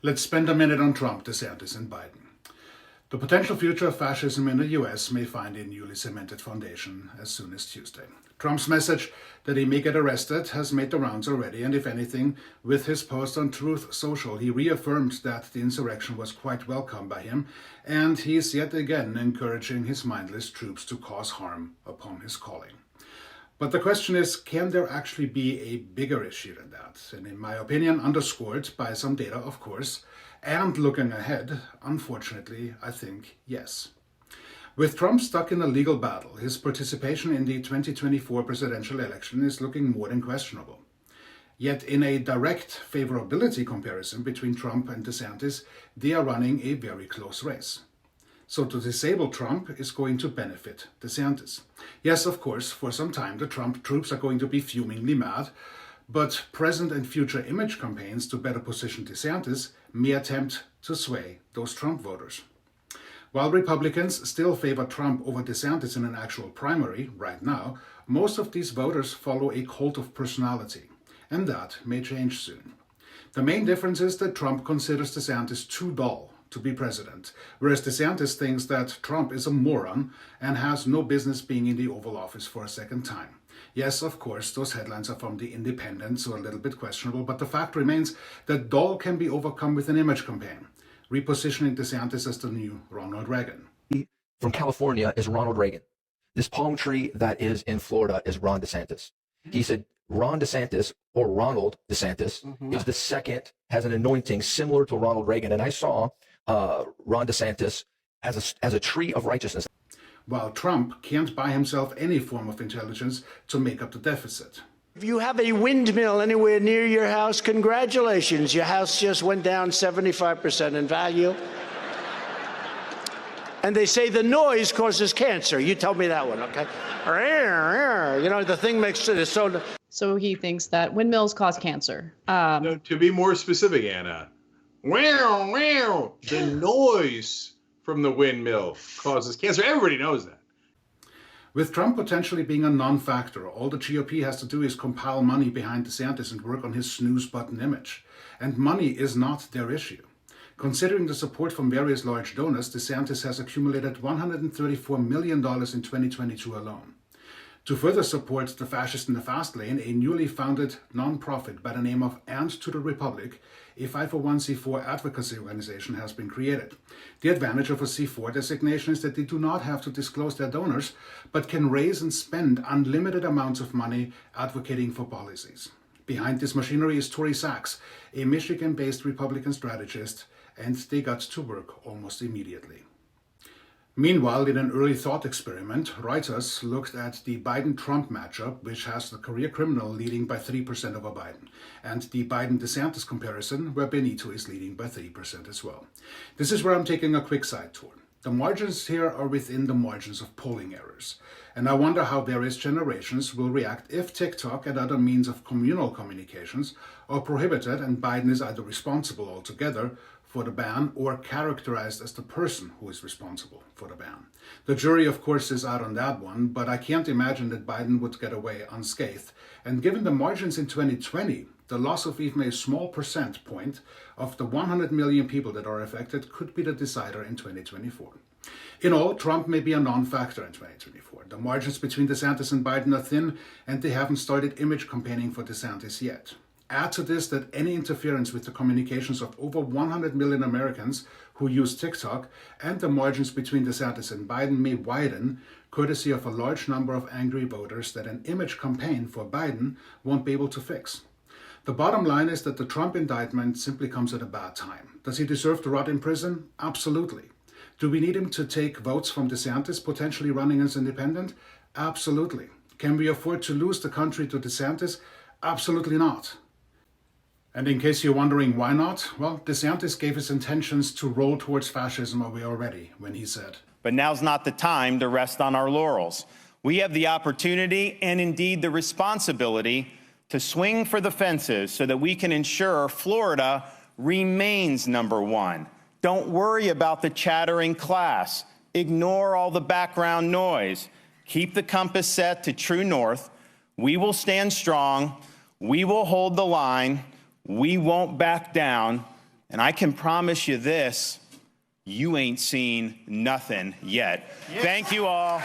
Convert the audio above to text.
Let's spend a minute on Trump, DeSantis, and Biden. The potential future of fascism in the US may find a newly cemented foundation as soon as Tuesday. Trump's message that he may get arrested has made the rounds already, and if anything, with his post on Truth Social, he reaffirmed that the insurrection was quite welcome by him, and he is yet again encouraging his mindless troops to cause harm upon his calling. But the question is, can there actually be a bigger issue than that? And in my opinion, underscored by some data, of course, and looking ahead, unfortunately, I think yes. With Trump stuck in a legal battle, his participation in the 2024 presidential election is looking more than questionable. Yet in a direct favorability comparison between Trump and DeSantis, they are running a very close race. So to disable Trump is going to benefit DeSantis. Yes, of course, for some time the Trump troops are going to be fumingly mad, but present and future image campaigns to better position DeSantis may attempt to sway those Trump voters. While Republicans still favor Trump over DeSantis in an actual primary right now, most of these voters follow a cult of personality, and that may change soon. The main difference is that Trump considers DeSantis too dull to be president, whereas DeSantis thinks that Trump is a moron and has no business being in the Oval Office for a second time. Yes, of course, those headlines are from The Independent, so a little bit questionable, but the fact remains that dull can be overcome with an image campaign, repositioning DeSantis as the new Ronald Reagan. From California is Ronald Reagan. This palm tree that is in Florida is Ron DeSantis. He said Ron DeSantis, or Ronald DeSantis, is the second, has an anointing similar to Ronald Reagan. And I saw Ron DeSantis as a tree of righteousness. While Trump can't buy himself any form of intelligence to make up the deficit. If you have a windmill anywhere near your house, congratulations. Your house just went down 75% in value. And they say the noise causes cancer. You told me that one, okay? You know, the thing makes it so... So he thinks that windmills cause cancer. No, to be more specific, Anna, the noise from the windmill causes cancer. Everybody knows that. With Trump potentially being a non-factor, all the GOP has to do is compile money behind DeSantis and work on his snooze button image. And money is not their issue. Considering the support from various large donors, DeSantis has accumulated $134 million in 2022 alone. To further support the fascist in the fast lane, a newly founded nonprofit by the name of And to the Republic, a 501c4 advocacy organization, has been created. The advantage of a C4 designation is that they do not have to disclose their donors, but can raise and spend unlimited amounts of money advocating for policies. Behind this machinery is Tori Sachs, a Michigan-based Republican strategist, and they got to work almost immediately. Meanwhile, in an early thought experiment, writers looked at the Biden-Trump matchup, which has the career criminal leading by 3% over Biden, and the Biden-DeSantis comparison, where Benito is leading by 3% as well. This is where I'm taking a quick side tour. The margins here are within the margins of polling errors, and I wonder how various generations will react if TikTok and other means of communal communications are prohibited and Biden is either responsible altogether for the ban or characterized as the person who is responsible for the ban. The jury, of course, is out on that one, but I can't imagine that Biden would get away unscathed. And given the margins in 2020, the loss of even a small percent point of the 100 million people that are affected could be the decider in 2024. In all, Trump may be a non-factor in 2024. The margins between DeSantis and Biden are thin, and they haven't started image campaigning for DeSantis yet. Add to this that any interference with the communications of over 100 million Americans who use TikTok, and the margins between DeSantis and Biden may widen, courtesy of a large number of angry voters that an image campaign for Biden won't be able to fix. The bottom line is that the Trump indictment simply comes at a bad time. Does he deserve to rot in prison? Absolutely. Do we need him to take votes from DeSantis, potentially running as independent? Absolutely. Can we afford to lose the country to DeSantis? Absolutely not. And in case you're wondering why not, well, DeSantis gave his intentions to roll towards fascism away already when he said, "But now's not the time to rest on our laurels. We have the opportunity and indeed the responsibility to swing for the fences so that we can ensure Florida remains number one. Don't worry about the chattering class. Ignore all the background noise. Keep the compass set to true north. We will stand strong. We will hold the line. We won't back down. And I can promise you this, you ain't seen nothing yet. Thank you all.